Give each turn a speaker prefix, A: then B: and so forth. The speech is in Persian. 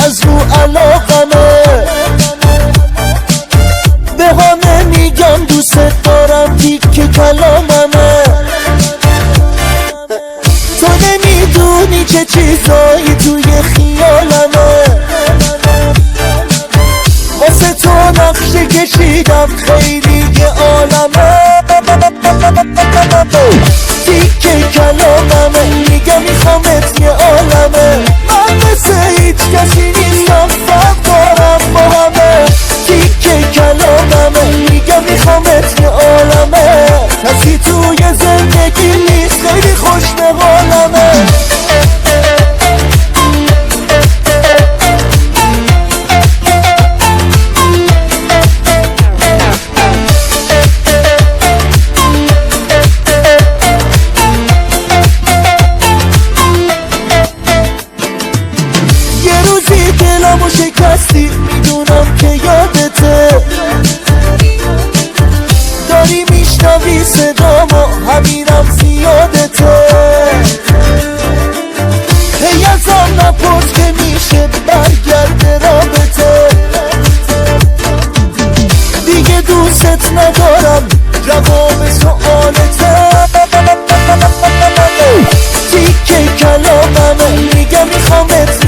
A: از رو علاقمه به همه میگم دوست دارم که کلاممه تو نمیدونی چه چیزایی توی خیالمه واسه تو نقشه کشیدم خیلی عالمه تیکه کلاممه میگم میخوامت یه عالمه من مثل هیچ کسی نیستم فرق دارم با همه تیکه کلاممه میگم میخوامت یه عالمه کسی توی زندگی نیست خیلی خوش به حالمه دلمو شکستی میدونم که یادته داری میشنوی صدامو همینم زیادته هی ازم نپرس که میشه برگرد رابطه دیگه دوست ندارم جواب سؤالته تیکه کلاممه میگم میخوامت